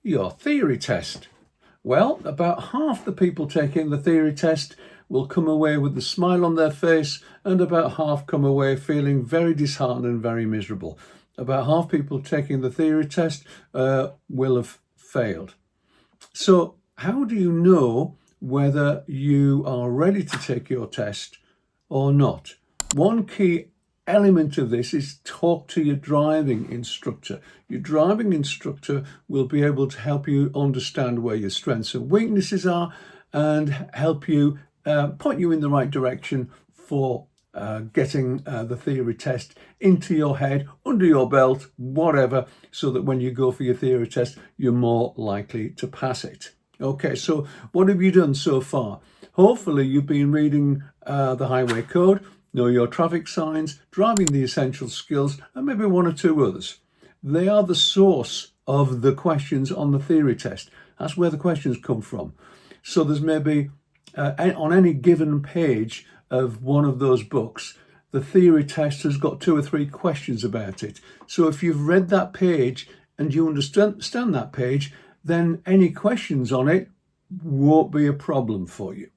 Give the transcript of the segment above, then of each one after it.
your theory test. Well, about half the people taking the theory test will come away with a smile on their face, and about half come away feeling very disheartened and very miserable. About half people taking the theory test will have failed. So how do you know whether you are ready to take your test or not? One key element of this is talk to your driving instructor. Your driving instructor will be able to help you understand where your strengths and weaknesses are and help you point you in the right direction for getting the theory test into your head, under your belt, whatever, so that when you go for your theory test, you're more likely to pass it. Okay, so what have you done so far? Hopefully you've been reading the highway code, know your traffic signs, driving the essential skills, and maybe one or two others. They are the source of the questions on the theory test. That's where the questions come from. So there's maybe on any given page of one of those books, the theory test has got 2 or 3 questions about it. So if you've read that page and you understand that page, then any questions on it won't be a problem for you.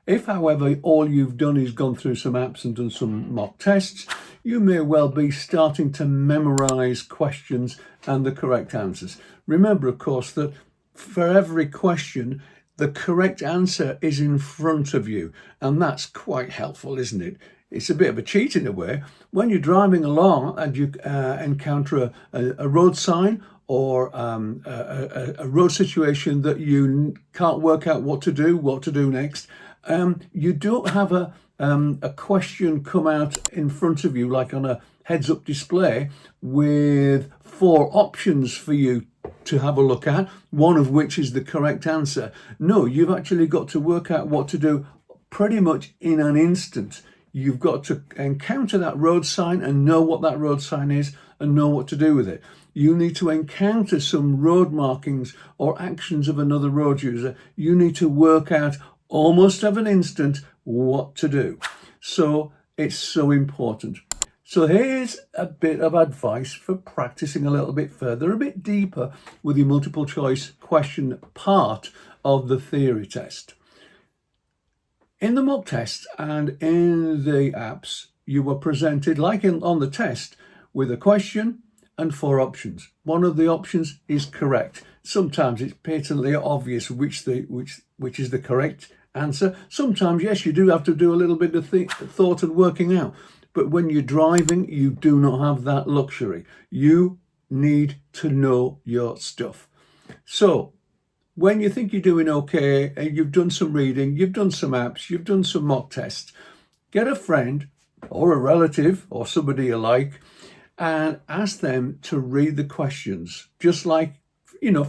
If, however, all you've done is gone through some apps and done some mock tests, you may well be starting to memorize questions and the correct answers. Remember, of course, that for every question, the correct answer is in front of you, and that's quite helpful, isn't it? It's a bit of a cheat in a way. When you're driving along and you encounter a road sign or a road situation that you can't work out what to do next, you don't have a question come out in front of you like on a heads-up display with 4 options for you to have a look at, one of which is the correct answer. No, you've actually got to work out what to do pretty much in an instant. You've got to encounter that road sign and know what that road sign is and know what to do with it. You need to encounter some road markings or actions of another road user. You need to work out almost of an instant what to do. So it's so important. So here's a bit of advice for practicing a little bit further, a bit deeper with your multiple choice question part of the theory test. In the mock test and in the apps, you were presented, like on the test, with a question and 4 options. One of the options is correct. Sometimes it's patently obvious which is the correct answer. Sometimes, yes, you do have to do a little bit of thought and working out. But when you're driving, you do not have that luxury. You need to know your stuff. So when you think you're doing okay, and you've done some reading, you've done some apps, you've done some mock tests, get a friend or a relative or somebody you like and ask them to read the questions, just like,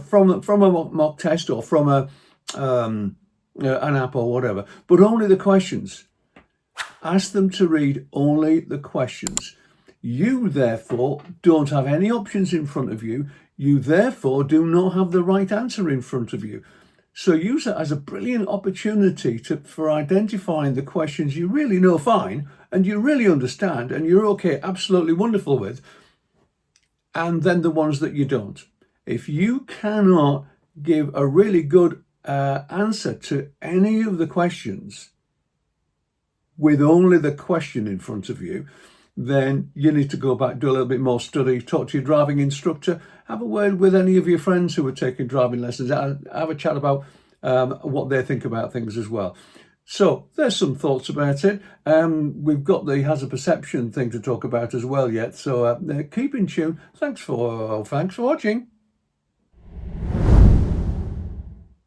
from a mock test or from an app or whatever, but only the questions. Ask them to read only the questions. You, therefore, don't have any options in front of you. You, therefore, do not have the right answer in front of you. So use it as a brilliant opportunity for identifying the questions you really know fine and you really understand and you're okay, absolutely wonderful with, and then the ones that you don't. If you cannot give a really good answer to any of the questions with only the question in front of you, then you need to go back, do a little bit more study, talk to your driving instructor, have a word with any of your friends who are taking driving lessons, have a chat about what they think about things as well. So there's some thoughts about it. We've got the hazard perception thing to talk about as well yet. So keep in tune. Thanks for watching.